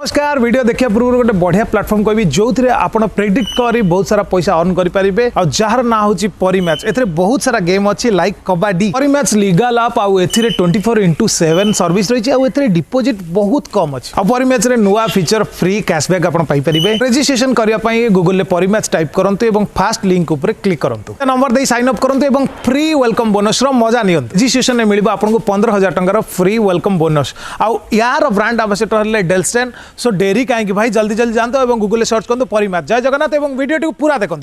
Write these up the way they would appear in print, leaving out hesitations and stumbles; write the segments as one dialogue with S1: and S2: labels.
S1: नमस्कार वीडियो देखिया पूर्व गोटे बढ़िया प्लेटफॉर्म कहबी जो थे आप प्रेडिक्ट करी बहुत सारा पैसा अर्न करेंगे और जार ना हूँ परी मैच ए बहुत सारा गेम अच्छी लाइक कबाडी परी मैच लीगल आप आउ 24/7 सर्विस रही डिपोजिट बहुत कम अच्छी और परी मैच नुआ फीचर फ्री कैशबैक आप रजिस्ट्रेशन करने गूगल परी मैच टाइप करूँ फास्ट लिंक उपर क्लिक करूँ नंबर दे साइन अप करूँ फ्री वेलकम बोनस मजा नि रजिस्ट्रेशन में मिल आपको 15,000 टंकार फ्री वेलकम बोनस आउ यार ब्रांड आंबेसडर डेल्स्टेन सो डेरी कहीं भाई जल्दी जल्दी जानते हो गूगल सर्च करूँ परी मैच जय जगन्नाथ और वीडियो पूरा देखो।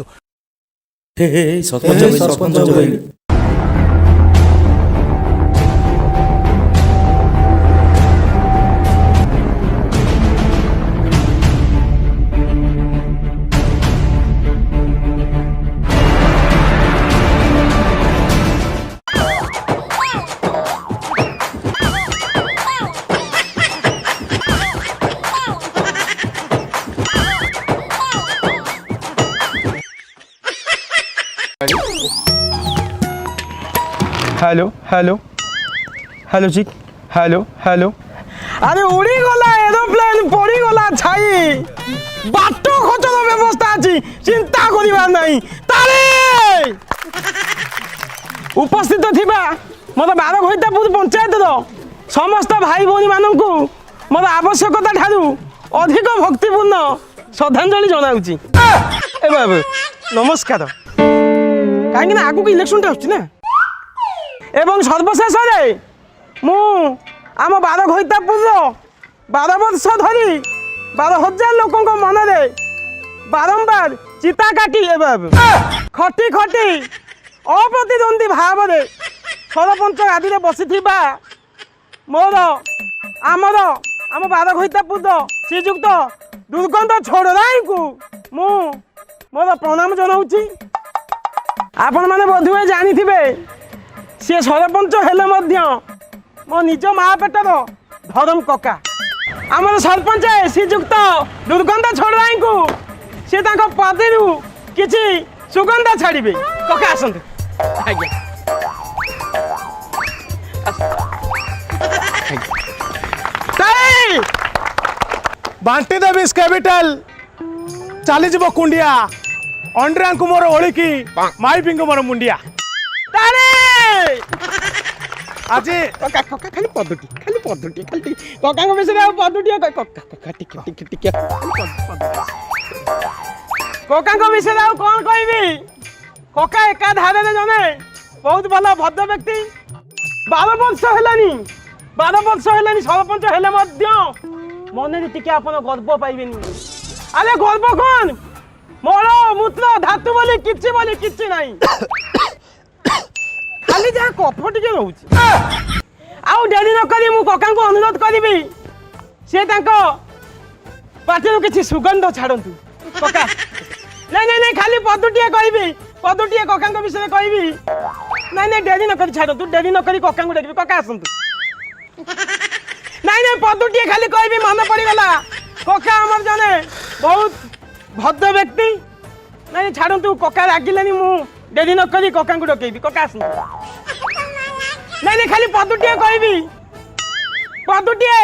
S2: हेलो हेलो हेलो जी हेलो हेलो
S3: अरे उड़ी गला एरोप्लेन पड़ी गला छाई बाटो खचर व्यवस्था अछि चिंता करिबा नहीं तारे उपस्थित थिबा मत 12 घंटापुर पंचायत समस्त भाई भौणी माननकु मत आवश्यकता ठारू अधिक भक्तिपूर्ण श्रद्धांजलि जनाउछि ए बाबू नमस्कार काहे ना आगु इलेक्शन टा होछि ना एवं सर्वशेष मु आम 12 घंटापुर 12 वर्ष धरी 12,000 लोक मन बारंबार चिता काटी खटी खटी अप्रतिद्वंदी भाव में सरपंच आदि बसी मोर आमर आम 12 घंटापुर श्रीजुक्त दुर्गंध छोड़राई को मु मोर प्रणाम जनाऊँगी। आपण मैंने बोधुए जानी सी सरपंच हेले मो निज माँ पेटर धरम कका आमर सरपंच श्रीजुक्त दुर्गंध छोड़ाई को सी पदी किसी सुगंध छाड़े कका आसतु
S1: बांटी देवी कैपिटल चली जीव कुंडिया अंड्रा को मोर ओलिकी माइपी मोर मुंडिया आज
S3: कका कका खाली पदुटी खाली कका को विषय पदुटी कका टिके कका को विषय कौन कहबी कका एका धारे जने बहुत भल भद्र व्यक्ति 12 वर्ष हेलानी सरपंच हेले मन टिके आपण गर्व पाइबेनी अरे गर्व कौन मोर मूत्र धातु बोली किछि नहीं खाली जहाँ कफ टे रोच आउ डेरी न करी मु कका को अनुरोध करी सी पार्टी किसी सुगंध छाड़ू कका नहीं खाली पदुटिए कहबी पदुटिए कका विषय कहबी नहीं डेरी न करी छाड़ू डेरी न करी कका देखी कका आसतु नहीं पदुटिए खाली कहबी मन पड़गला कका आमर जने बहुत भद्र व्यक्ति नहीं छाड़ू कका रागिले मु डेरी न करी कका को डकैबी कका आसतु नहीं खाली पदुटिए कहबी पदुटिए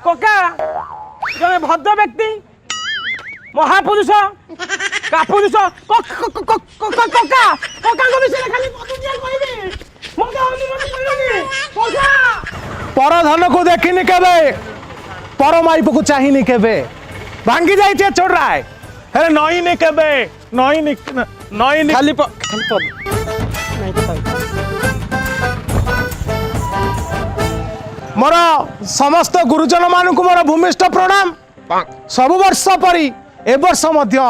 S3: कका जने भद्र व्यक्ति महापुरुष कापुरुष कका विषय खाली पदुटिए कहबी मका अनुमति मिलुनी कका
S1: पर धन को देखिनी केबे पर माइप को चाहिनी केबे भांगी जाइए छोड़ रहा है अरे नई नहीं केबे नई
S3: खाली पद नहीं तो
S1: मोर समस्त गुरुजन मान को मोर भूमिष्ठ प्रणाम सब वर्ष परी ए वर्ष मध्य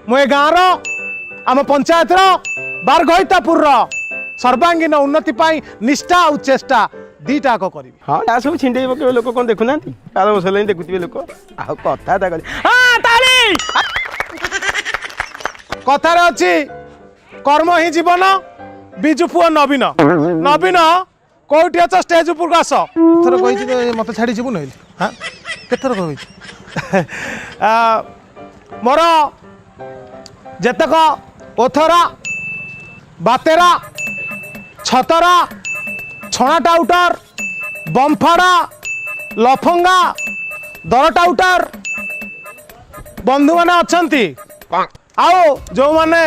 S1: मु गाँव आम पंचायत बारघईतापुर सर्वांगीन उन्नति पाई निष्ठा और चेष्टा दीटा को करी
S3: हाँ या सब छिंडे पके लोक कौन देखु ना 12 वर्ष लाइन देखुथिबे लोक आ कथा ता करी हां ताली
S1: कथार अच्छी कर्म ही जीवन बिजु पुओ नवीन नवीन कौटी अच्छा स्टेज उपरको आस थर कही मत छाड़ी जीवन हाँ केथर कही मोर जेतक ओथरा बातेरा छतरा छणा टाउटर बमफाड़ा लफंगा दर टाउटर बंधु मैंने अच्छा आओ जो मैंने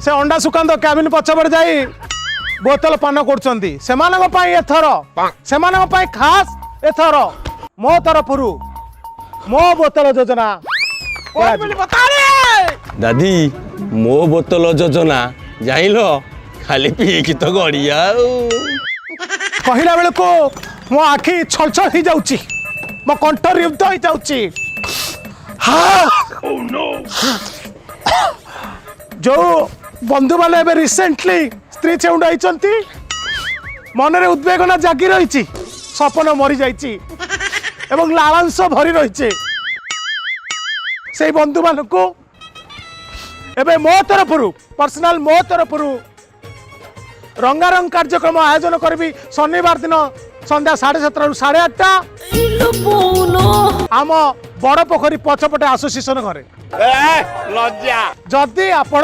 S1: से अंडा सुकांत कैबिन पछपटे जाई बोतल पान कर खास एथर मो तरफ मो बोतल योजना
S4: दादी मो बोतल योजना जाइल खाली पीकी तो गड़िया
S1: कहला बेल को मो आखि छल छल हो जाउची मो कंठ रुद्ध हो जाउची जो बंधु मैंने एबे रिसेंटली स्त्री चेउंड आइचंती मनरे उद्वेगना जागी रही सपन मरी जाइची एवं लालांश भरी रही से बंधु मान को एबे मो तरफ पर्सनल मो तरफ रंगारंग कार्यक्रम आयोजन करी शनिवार दिन संध्या 7:30 रु 8:30 आम बड़ पोखरी पछपटे आसोसिएशन घरे जदि आपण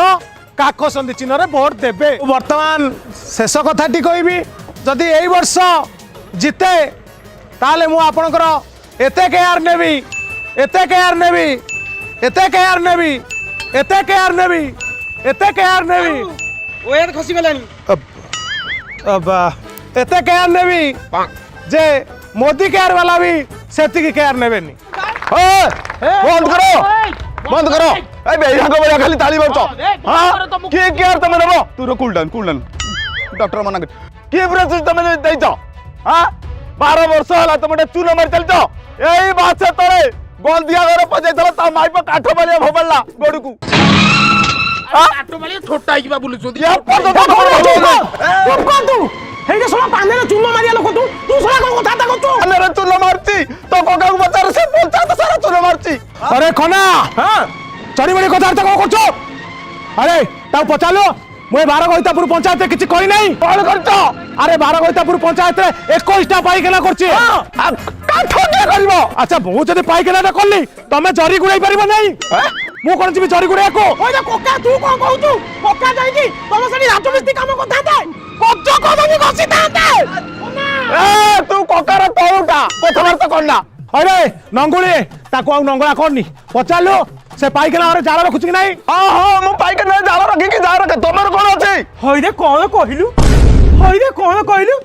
S1: काख संधि चिन्ह भोट देबे वर्तमान शेष कथाटी कहबी जदि एई वर्ष जिते ताले मु आपणकर एते केयर नेबी एते केयर नेबी एते केयर नेबी एते केयर नेबी एते केयर नेबी
S3: ओए खसी गलानी
S1: अब एते केयर नेबी जे मोदी केयर वाला भी सेति केयर नेबेनी
S4: बंद करो ए बेहा को बड़ा खाली ताली बरतो हां के केयर तमे देबो तू कूल डाउन डॉक्टर मना कर के प्रोसेस तमे देइतो हां 12 वर्ष होला तमे चून मार चलतो एई बात से तोरे गोल दिया घर पजाइतला ता माई पे काठ बलिया भबलला गोडू को
S3: काठ बलिया छोटा हिबा बुलुछु
S4: या पर
S3: तू हेगे सोला पाने रे चून मारिया लोक तू सोला कोन कथा ता करतु
S4: पाने रे चून मारती तो कोका को बचार से पंचायत सारा चून मारती
S1: अरे खना हां चढ़ी बड़ी कथा कौन करछो अरे ता पचालो मुए 12 गइतापुर पंचायत किछि कहि नै कोन करछो अरे 12 गइतापुर पंचायत रे 21 टा पाइकेना करछि काठ के करबो अच्छा मु जदि पाइकेना करली तमे जरी गुड़ाई परबो नै मु कोन जिबि जरी गुड़ाई को
S3: ओए कोका तू कोन कहउछु कोका जाईकी तमे सनी राजमिस्त्री काम करता दे कब्जा कोदमी गसी तांते
S4: ए तू कोकार कोउटा कथबार्ता करना
S1: अरे नंगुली ताको आ नंगला करनी पचालो से पाइकेना रे जाल रखुछ कि नाही
S4: हां हां मु पाइकेना जाल रखी कि जा रखे तमर कोन अछि
S3: हई रे कोन कहिलु कोन कहिलु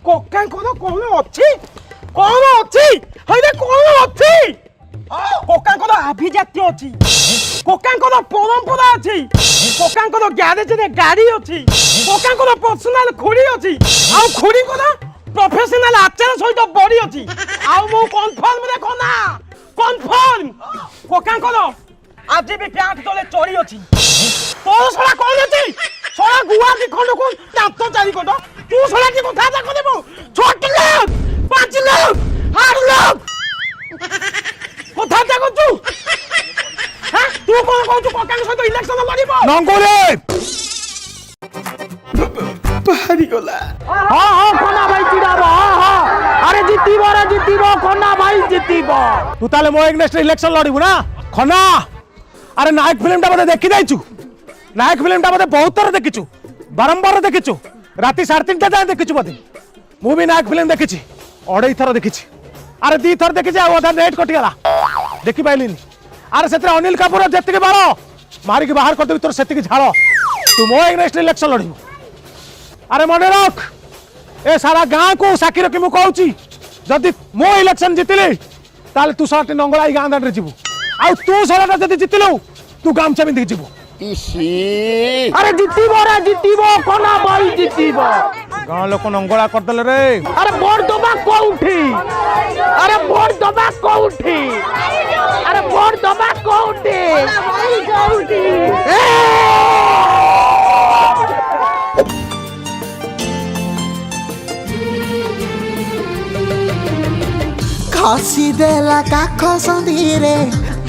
S3: कोका कोन अछि हई रे कोन अछि कोका अभिजात्य अछि कोका परंपरा अछि कोका ग्यारेज रे गाड़ी अछि कोका पर्सनल खुड़ी अछि आ खुड़ी प्रोफेशनल आचार सहित बड़ी अछि आ मो कन्फर्म रे कोना कन्फर्म कोका आज भी प्यांट तले चोरी अछि तो सला कोन अछि सला गुआ की खंड को दांत चारी कोट तू सला की कथा जा करबो छोट लोग 5 लोग 8 लोग कथा जा करछु हां तू कोन कहू कोका सहित इलेक्शन लड़िबो
S1: नंगुली
S3: बाहरी गला
S1: हां कोना भाई चिड़ाबो हां अरे जीतीबो कोना भाई जीतीबो तू ताले मो नेक्स्ट इलेक्शन लड़िबु ना खना अरे नायक फिल्म टा बते देखि जाइछु नायक फिल्म टा बते बहुत थर देखिछु बारंबार देखिछु राती 3:30 जाय देखिछु बते मु भी नायक फिल्म देखिछि अढ़ई थर देखिछि अरे 2 थर देखिछि आ ओधा नेट कटि गला देखि पाइलिनी अरे सेतरे अनिल कपूर जत्ते बारो मारी के बाहर कर दे तोर सेति झाड़ तू मो नेक्स्ट इलेक्शन लड़िबु अरे मन रख ए सारा गाँ को साक्षी रखी मु कहूची जदि मो इलेक्शन जितली ताले तू साटे नंगलाई गाँ दांड रे जीवु आ तू सारा जदि जितलु तू गामछा बिंदी जीवु अरे जितीबो कोना भाई जितीबो गाँ लोक नंगला कर देले रे अरे वोट दबा कोउठी अरे वोट दबा कोउठी अरे वोट दबा कोउठी
S5: खसी देला काख संधिरे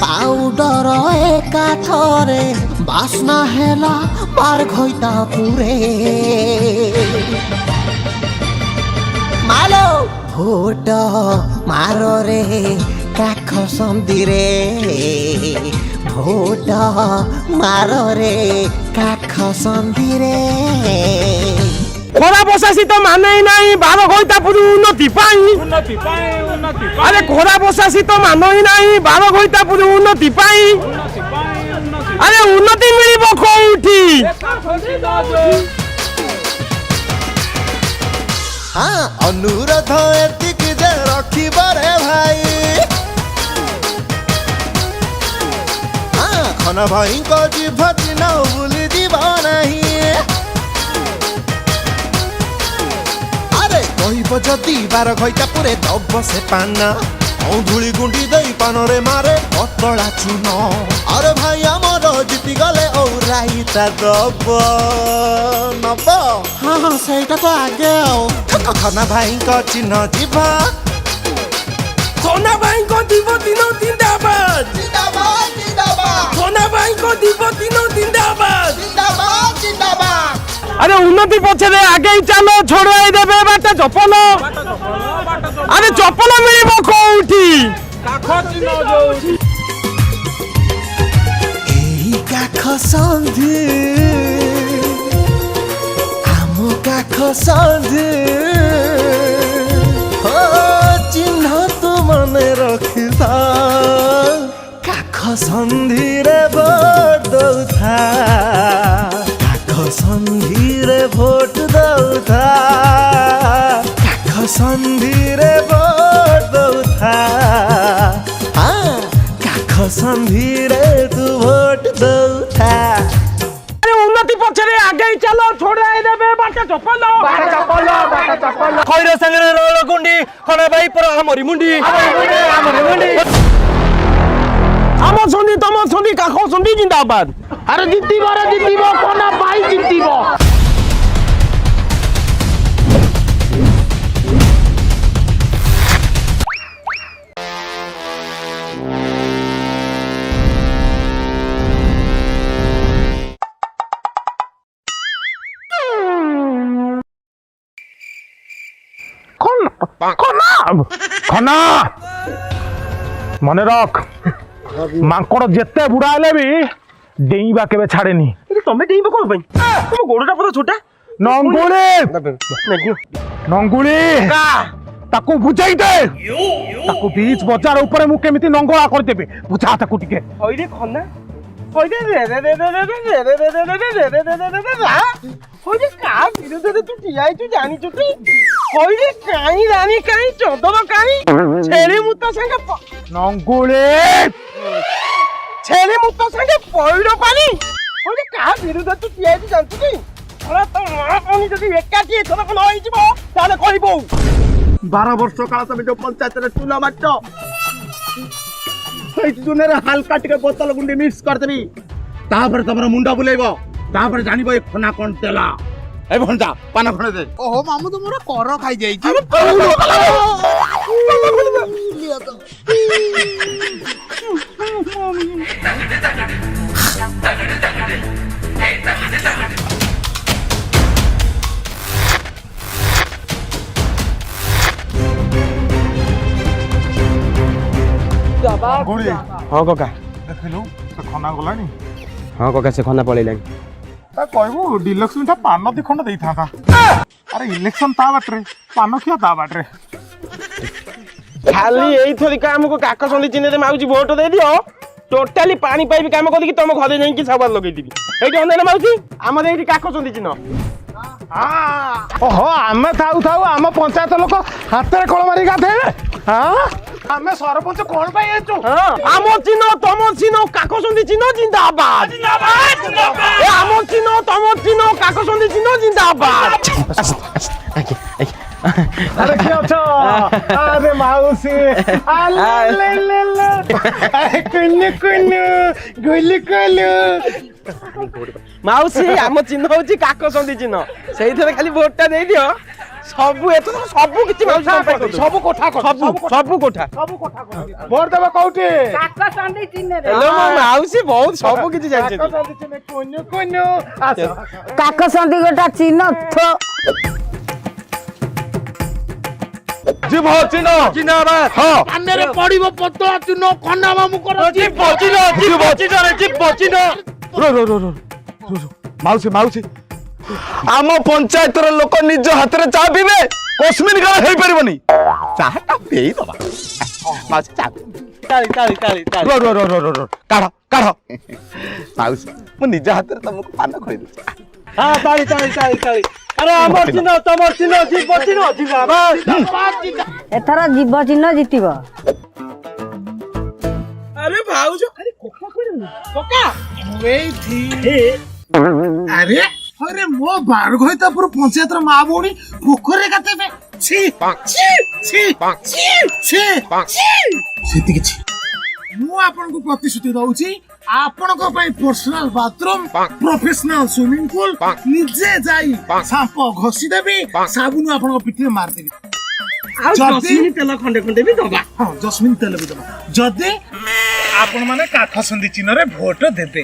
S5: पाउडर एकाठरे बास्ना हेला पार घइता पुरे मालो भोट मारो रे काख संधिरे भोट मारो रे काख संधिरे
S3: খরা বসা শীত মানে নাই বার ঘইতা পুরু উন্নতি পাই আরে খরা বসা শীত মানে নাই বার ঘইতা পুরু উন্নতি পাই আরে উন্নতি মিলিব কোউঠি
S5: হ্যাঁ অনুরোধ এতিকি যে রখিব রে ভাই হ্যাঁ খন ভাইଙ୍କ জিভ চিহ্ন ভুলি যাব নাহি আরে কহিব যদি বার ঘইতা পুরে দব সে পান ধূଳି গুଣ୍ଡି ଦେଇ ପାନରେ ମାରେ ପତଳା ଚୁନ ଆରେ ଭାଇ ଆମର ଜିତି ଗଲେ ଔରାଇତା ଦବ ନବ ହଁ ହଁ ସେଇଟା ତ ଆଗେ ଆଉ ଖନା ଭାଇଙ୍କ ଚିହ୍ନ ଯିବା
S3: খনা ভাইଙ୍କ দিব দিন জিন্দাবাদ
S5: ଜିନ୍ଦାବାଦ ଜିନ୍ଦାବାଦ
S3: খনা ভাইଙ୍କ দিব দিন জিন্দাবাদ
S5: ଜିନ୍ଦାବାଦ ଜିନ୍ଦାବାଦ
S3: আরে উন্নতি পছরে আগেই চালো ছড়াই দেবে বাটা চপল আরে চপল মিলিব কোউঠি
S5: এই কাখ সন্ধি ଆମ କାଖ ସନ୍ଧି ও চিহ্ন তু মনে রখিথা কাখ সন্ধিরে ভোট দৌথা কাখ সন্ধিরে ভোট দৌথা কাখ সন্ধিরে ভোট দৌথা হ্যাঁ কাখ সন্ধিরে তু ভোট দৌথা
S3: আরে উন্নতি পছরে আগেই চালো ছড়াই দেবে বাটা চপল
S2: খৈর সাঙ্গে রোল গুন্ডি খনা ভাই পর আমরি মুন্ডি
S3: আমার সন্ধি তোমার সন্ধি কাখ সন্ধি জিন্দাবাদ আরে জিতিব কোনা ভাই জিতিব
S1: খনা মনে রখ মাଙ୍କড় যেতে বুড়া হলে বি ডেইবা কেবে ছাড়েনি
S3: তুমি ডেইব কোন ভাই তুমি গোড়টা পুরো ছোটা
S1: নঙ্গুলি নঙ্গুলি তাକୁ ବୁଝେଇ ଦେ ତାକୁ ବିଚ୍ ବଜାର ଉପରେ ମୁଁ କେମିତି ନଙ୍ଗଳା କରିଦେବି ବୁଝା ତାକୁ ଟିକେ
S3: হইরে খনা হইরে হইরে কা বিরুদ্ধে তুই ঠিয়াইছু জানিছু তুই হইরে কাই রানী কাই চদর কাই ছেলে মুত সঙ্গে
S1: নঙ্গুলি
S3: ছেলে মুত সঙ্গে পইড় পানি হইরে কা বিরুদ্ধে তুই ঠিয়াইছু জানিছু তুই ওরা তো আমি যদি একাটি এথর কোন হইଯିବ তাহলে কইব
S4: 12 ବର୍ଷ କାଳ ତମେ ଯୋଉ ପଞ୍ଚାୟତରେ ଚୁନ ମାରିଛ ସେଇ ଚୁନରେ ହାଲକା ଟିକେ ବୋତଲ ଗୁଣ୍ଡି ମିକ୍ସ କରିଦେବି ତାପରେ ତମର ମୁଣ୍ଡ ବୁଲେଇବ ତାପରେ ଜାଣିବ ଏ ଖନା କଣ ତେଲା ଏ ଭଣ୍ଡା ପାନ ଖଣ୍ଡେ ଦେ
S6: ଓହୋ ମାମୁ ତ ମୋର କର ଖାଇଯାଇଛି
S1: ଗୁଳି
S3: ହଁ କକା
S1: ଦେଖିଲୁ ସେ ଖନା ଗଲାଣି
S3: ହଁ କକା ସେ ଖନା ପଳେଇଲାଣି
S1: ତା କହିବୁ ଡିଲକ୍ସ ମିଠା ପାନ ଦି ଖଣ୍ଡ ଦେଇଥାନ୍ତା ଆରେ ଇଲେକ୍ସନ ତା ବାଟରେ ପାନ ଖିଆ ତା ବାଟରେ
S3: ଖାଲି ଏଇଥରିକା ଆମକୁ କାକ ସନ୍ଧି ଚିହ୍ନରେ ମାଉସୀ ଭୋଟ ଦେଇଦିଅ ଟୋଟାଲି ପାଣି ପାଇପ୍ କାମ କରିକି ତମ ଘରେ ଯାଇକି ସାବାନ ଲଗେଇଦେବି ଏଇଠି ଅନ୍ଧାର ମାଉସୀ ଆମର ଏଇଠି କାକ ସନ୍ଧି ଚିହ୍ନ
S1: ଓହୋ ଆମେ ଥାଉ ଥାଉ ଆମ ପଞ୍ଚାୟତ ଲୋକ ହାତରେ କଳ ମାରି ଗାଧେଇବେ ଆମେ ସରପଞ୍ଚ କଣ ପାଇଁ ହେଇଛୁ
S3: ଆମ ଚିହ୍ନ ତମ ଚିହ୍ନ କାକ ସନ୍ଧି ଚିହ୍ନ ଜିନ୍ଦାବାଦ ଏ ଆମ ଚିହ୍ନ ତମ ଚିହ୍ନ କାକ ସନ୍ଧି ଚିହ୍ନ ଜିନ୍ଦାବାଦ
S1: আরে কি আছো আরে মাউসি আলে লে লে কুনু কুনু গুলি গুলু
S3: ମାଉସୀ ଆମ ଚିହ୍ନ ହଉଛି କାକ ସନ୍ଧି ଚିହ୍ନ ସେଇଥିରେ ଖାଲି ଭୋଟଟା ଦେଇଦିଅ ସବୁ ଏଥର ସବୁ କିଛି ମାଉସୀ ତମ ପାଇଁ କରିଦେବି।
S1: ସବୁ କୋଠା କର
S3: ସବୁ କୋଠା
S1: ଭୋଟ ଦେବ କୋଉଠି
S3: ହେଲୋ ମୋ ମାଉସୀ ବହୁତ ସବୁ କିଛି ଜାଣିଛନ୍ତି
S1: କୁନୁ କୁନୁ ଆସ
S7: କାକ ସନ୍ଧି ଗୋଟା ଚିହ୍ନ ଥୋ
S1: জিভ চিহ্ন জিন্দাবাদ হ্যাঁ
S6: কান্নারে পড়িব পতলা চুন খন্ডা মামু কর
S1: জিভ চিহ্ন জিভ চিহ্ন জিভ চিহ্ন রো রো রো রো মাউসি মাউসি
S4: आम पंचायत लोक निज हाथ में चा पीबे कश्मीर काल हो पारबनी चाटा पी दबा माउसी चा
S3: ताली ताली ताली ताली
S4: रो रो रो रो रो रो काढ़ काढ़ माउसी मु निज हाथ में तुमको पान खोई दे
S3: हाँ ताली ताली ताली ताली अरे आमर चिन्ह तमर चिन्ह जीव चिन्ह जिंदाबाद
S7: एथर जीव चिन्ह जितिब
S3: अरे भाउज अरे कोका कोन कोका
S6: ଏଇଠି ଆରେ ଆରେ ମୋ ବାର ଘଇତାପୁର ପଞ୍ଚାୟତର ମା ଭଉଣୀ ପୋଖରୀରେ ଗାଧେଇବେ ଛି ଛି ଛି ଛି ଛି ସେତିକି ଛି ମୁଁ ଆପଣଙ୍କୁ ପ୍ରତିଶ୍ରୁତି ଦଉଛି ଆପଣଙ୍କ ପାଇଁ personal bathroom professional swimming pool ନିଜେ ଯାଇ ସାମ୍ପ ଘଷି ଦେବି ସାବୁନ ଆପଣଙ୍କ ପିଠିରେ ମାରିଦେବି
S3: ଆଉ ଜସ୍ମିନ ତେଲ ଖଣ୍ଡେ ଖଣ୍ଡେ ବି ଦବା
S6: ହଁ ଜସ୍ମିନ ତେଲ ବି ଦେବା ଯଦି ଆପଣ ମାନେ କାଠସନ୍ଧି ଚିହ୍ନରେ ଭୋଟ ଦେବେ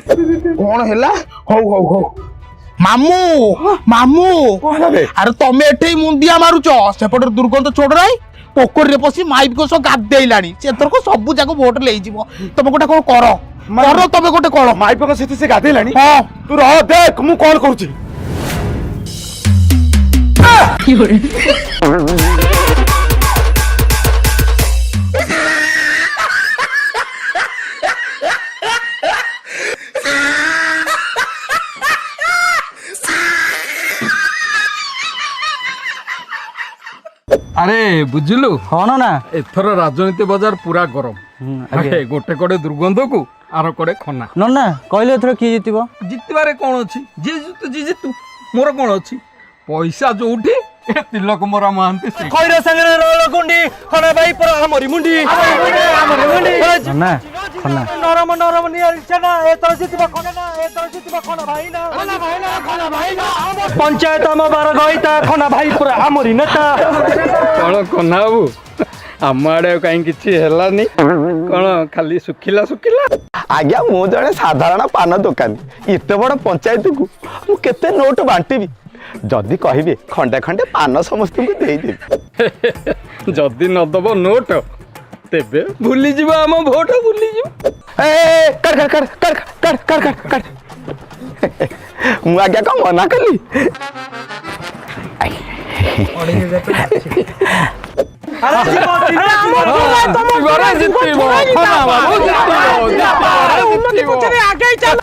S4: कौन हैला
S6: ହଉ ହଉ ହଉ ମାମୁ ମାମୁ ଆରେ ତମେ ଏଠି ମୁଣ୍ଡିଆ ମାରୁଛ ସେପଟେ ଦୁର୍ଗନ୍ଧ ଛୋଡ଼ରାଇ ପୋଖରୀରେ ପଶି ମାଇପିଙ୍କ ସହ ଗାଧେଇଲାଣି ସେଥରକ ସବୁ ଯାକ ଭୋଟ ନେଇଯିବ ତମେ ଗୋଟେ କଣ କର ତମେ ଗୋଟେ କର
S4: माइप सहित से गाधेलानी
S6: ହଁ
S4: तू रह देख मु कौन करूची
S8: আরে বুঝিলু
S2: हाँ ना
S8: এথর রাজনীতি বাজার পুরা গরম আরে গোটে কড়ে দুর্গন্ধকু আর কড়ে খনা
S2: ना कहले एथर किए जितिब
S8: জিতবারে কোন ଅଛି যে জিতু যে জিতু মোর কোন ଅଛି পয়সা যোউঠি এ তিলক মোরা মহান্তি সে
S3: খৈর সাঙ্গরে রল গুন্ডি খনা ভাই পর আমরি মুন্ডি
S2: ना खना
S3: নরম নরম নিয়ার ইচ্ছা না এতর জিতবা খনা না এতর জিতবা খনা ভাই না খনা ভাই না খনা ভাই না পঞ্চায়েত আম বার গইতা খনা ভাই পর আমরি নেতা
S8: কোন কনা বাবু ଆମ ଆଡେ କାହିଁ କିଛି ହେଲାନି କଣ ଖାଲି ଶୁଖିଲା ଶୁଖିଲା
S4: आज्ञा मु जड़े साधारण पान दुकानी इते बड़ पंचायत को मु केते नोट बांटीबी जदि कहबे खंडे खंडे पान समस्त को देई देबी
S8: ଯଦି ନଦବ ନୋଟ ତେବେ ଭୁଲିଯିବ ଆମ ଭୋଟ ଭୁଲିଯିବ
S4: ए कर कर कर कर कर कर कर कर मु आज्ञा का मना कली
S3: আরে জিতবা উন্নতি পছরে আগেই চাল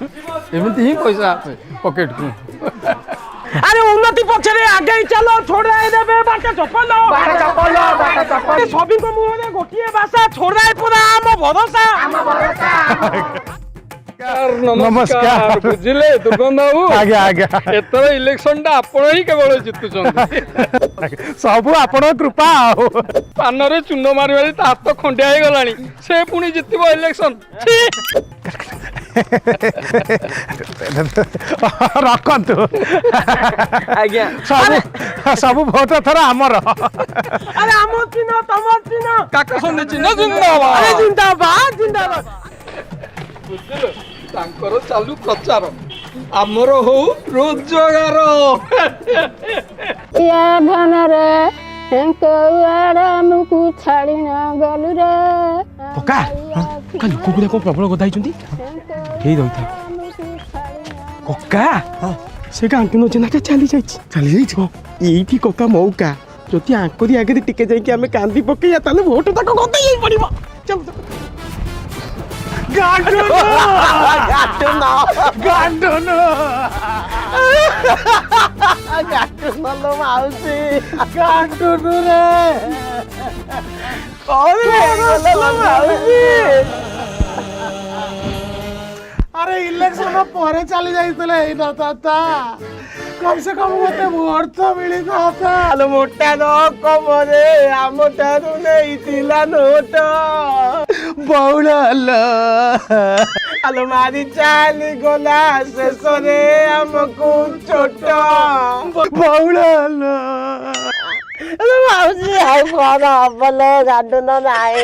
S8: ଏମିତି ହିଁ ପଇସା ଆସେ ପକେଟକୁ
S3: আরে উন্নতি পছরে আগেই চাল ছোড়াই দেবে বাটা চপল সবিঙ্গ মুহরে গোটিয়ে ভাষা ছোড়াই পুরা আম ভরসা
S8: ନମସ୍କାର ବୁଝିଲେ ଦୁର୍ଗନ୍ଧ ବାବୁ
S6: ଆଜ୍ଞା ଆଜ୍ଞା
S8: ଏଥର ଇଲେକ୍ସନ ଟା ଆପଣ ହିଁ କେବଳ ଜିତୁଛନ୍ତି
S6: ସବୁ ଆପଣଙ୍କ କୃପା ଆଉ
S8: ପାନରେ ଚୂନ ମାରି ମାରି ତା ହାତ ଖଣ୍ଡିଆ ହେଇଗଲାଣି ସେ ପୁଣି ଜିତିବ ଇଲେକ୍ସନ
S6: ରଖନ୍ତୁ
S3: ଆଜ୍ଞା
S6: ସବୁ ଭୋଟ ଥର ଆମର
S3: আরে আমার চিহ্ন তোমার চিহ্ন
S8: କାକ ସନ୍ଧି ଚିହ୍ନ ଜିନ୍ଦାବାଦ
S3: আরে জিন্দাবাদ জিন্দাবাদ
S8: ବୁଝିଲୁ ତାଙ୍କର ଚାଲୁ ପ୍ରଚାର ଆମର ହଉ ରୋଜଗାର
S7: या धन रे कुआड़ा मुकु छाड़ी न गलु रे
S3: ପକା ଲୋକ ଗୁଡା କଣ ପ୍ରବଳ ଗଦା ହେଇଛନ୍ତି ହେଇ ରହିଥା କକା ସେ ଗାଁକୁ ନଜନାଟା ଚାଲି ଯାଇଛି ଏଇଠି କକା ମଉକା ଯଦି ଆଙ୍କରି ଆଗରେ ଟିକେ ଯାଇକି ଆମେ କାନ୍ଦି ପକେଇବା ତାହେଲେ ଭୋଟ ତାକୁ ଗଦେଇ ହେଇ ପଡିବ ଚାଲ
S6: আরে ইলেকশন পরে চালি যাইতলে এই নতা কম সে কম মতে ভোট তো মিলি নতা
S3: আলো মোটা রকমরে আমটারু নেইতিলা নোট
S6: বৌড়াল
S3: আলো মারি চালি গলা শেষরে আমকু ছোট
S6: বৌড়াল
S7: আরে মাউসি আর কোন বল গাডু না নাই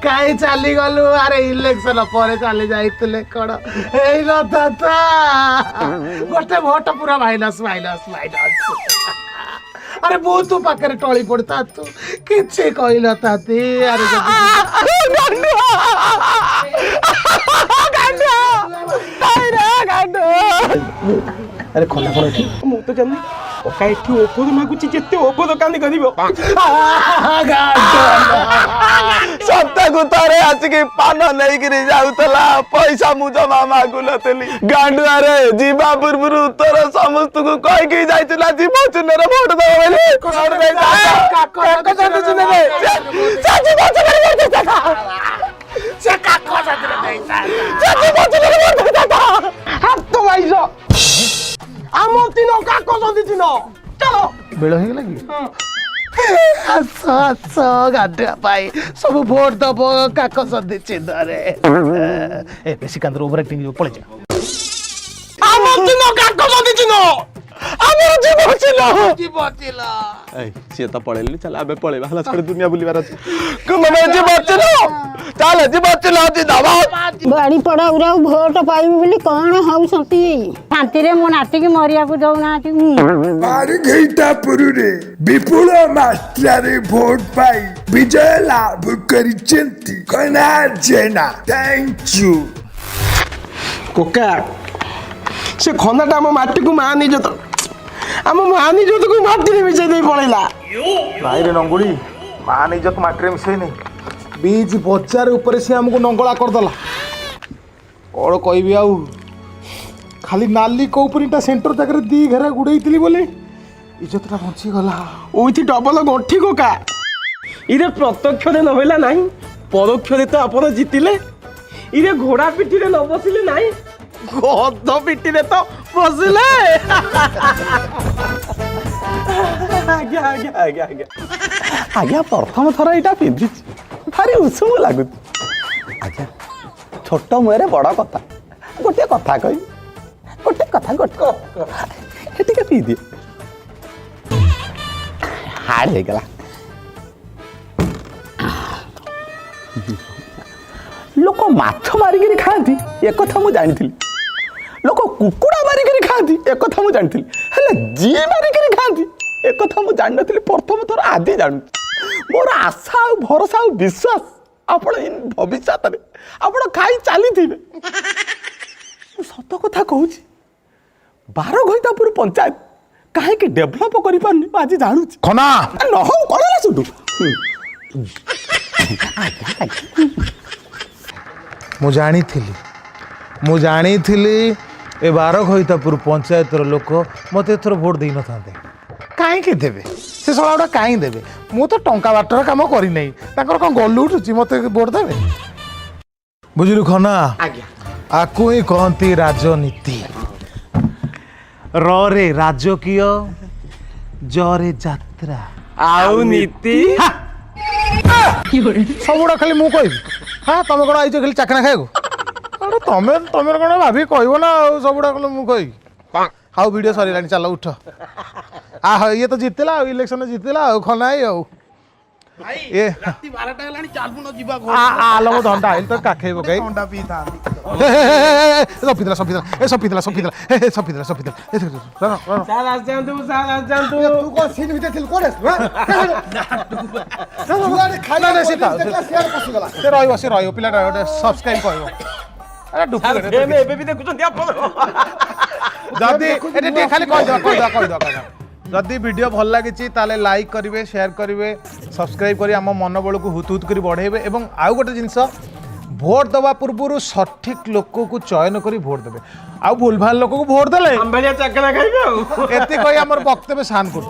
S6: কাই চালি গলু আরে ইলেকশন পরে চালি যাইতলে কড় এই নতা গোটে ভোট পুরা মাইনাস মাইনাস মাইনাস আরে বউ তু পাখরে টଳି পড়তা তু কিছু কইল তাতে আরে
S3: গান্ডু ଆରେ ଖନା କଣ ଏଠି ମୁଁ ତ ଜାଣିନି କକା ଏଠି ଔଷଧ ମାଗୁଛି ଯେତେ ଔଷଧ କାନି କରିବ
S4: ସପ୍ତାହକୁ ଥରେ ଆସିକି ପାନ ନେଇକିରି ଯାଉଥିଲା ପଇସା ମୁଁ ଜମା ମାଗୁନଥିଲି ଗାଣ୍ଡୁଆରେ ଯିବା ପୂର୍ବରୁ ତୋର ସମସ୍ତଙ୍କୁ କହିକି ଯାଇଥିଲା ଯିବ ଚୁନରେ ଭୋଟ ଦବ ବୋଲି
S3: ଆମ ତିନ କାକ ସନ୍ଧି ଚିହ୍ନ ଚାଲ
S1: ବେଳ ହେଇଗଲା କି ଆସ ଆସ ଗାଧୁଆ ପାଇଁ ସବୁ ଭୋଟ ଦବ କାକ ସନ୍ଧି ଚିହ୍ନରେ ଏ ବେଶୀ କାନ୍ଦର ଓଭର ଆକ୍ଟିଂ ପଳେଇ ଯା
S3: ଆମ ତିନ କାକ ସନ୍ଧି ଚିହ୍ନ ଆମର ଜୀବ ଚିହ୍ନ
S4: ସିଏ ତ ପଳେଇଲି ଚାଲ ଆମେ ପଳେଇବା ହେଲା ଛାଡି ଦୁନିଆ ବୁଲିବାର ଅଛି ଚାଲ ଯିବ ଚିଲ
S7: ବାଡ଼ି ପଡ଼ା ଉରାକୁ ଭୋଟ ପାଇବି ବୋଲି କ'ଣ ହଉଛନ୍ତି ଶାନ୍ତିରେ ମୋ ନାତିକି ମରିବାକୁ ଦଉନାହାନ୍ତି
S9: ବାରଘେଇଟାପୁରରେ ବିପୁଳ ମାତ୍ରାରେ ଭୋଟ ପାଇ ବିଜୟ ଲାଭ କରିଛନ୍ତି କନା ଜେନା ଥ୍ୟାଙ୍କ ୟୁ
S3: କୋକା ସେ ଖନ୍ଦାଟା ଆମ ମାଟିକୁ ମା ନିଜତ ଆମ ମା ନିଜତକୁ ମାଟିରେ ମିଶାଇ ଦେଇ ପଳେଇଲା
S1: ଭାଇରେ ନଙ୍ଗୁଳି ମା ନିଜକୁ ମାଟିରେ ମିଶେଇନି बीज बजार ऊपर से हमको नंगला करदेला कौन कहबी आउ खाली नाली कौपरीटा सेंटर जगह दी घेरा गुड़े बोले इज्जतटा बची गला
S3: ओइथि डबल गंठी कोका इरे प्रत्यक्ष न होला नाही परोक्ष तो आपण जितिले इरे घोड़ा पिठी रे न बसिले नाही गध पिठी रे तो बसिले आज्ञा आज्ञा आज्ञा आज्ञा
S4: आज्ञा प्रथम थर एटा पिंधि भारी उषुम लगुच आज्ञा छोट मुहरे बड़ कथा गोटे कथा कही गोटे कथा गोटे पी दिए हार्ड हो गला लोक माछ मारिक खाती एक मु जानी लोक कुकुड़ा मारिक खाती एक मु जानी जी मारिक खाती एक मु जान नी प्रथम थर आदि जानू मोर आशा भरोसा विश्वास आपण भविष्य आपण खाई चली थे सत कथा कहूँ बारघईतापुर पंचायत कहीं डेभलप कर आज जानू
S1: खना
S4: न हो कौन सुटू
S1: मु जानी ए बारघईतापुर पंचायत लोक मत एथर भोट दे न था कहीं देवे से सब गोटा कहीं देवे मु तो टंका बाटर कम करना कौन गलु उठुची मत भोट देवे बुझलु खना आकु ही कहती राजनीति रे राजकीय जरे यात्रा
S3: आउ नीति
S1: सब गुड़ा खाली मु कह हाँ तुम कौन आई खाली चाकना खाए तुम तुम कौन भाभी कह ना सब गुड़ा कह मुझे हाउ वीडियो सर चल उठ ये तो जीतला इलेक्शन जीतला खना ये आलो धंडा आइल तो काखे पकई सफीदला पिलाटा सब्सक्राइब कर जदि वीडियो भल लगी लाइक करेंगे शेयर करेंगे सब्सक्राइब करेंगे आम मन बल को हुत हुत कर बढ़ेबे एवं आउ गोटे जिनस भोट दवा पूर्व सठिक लोक को चयन कर भोट देवे आउ भूल भाल लोक को भोट देले एति कही आमर वक्तव्य शान कर।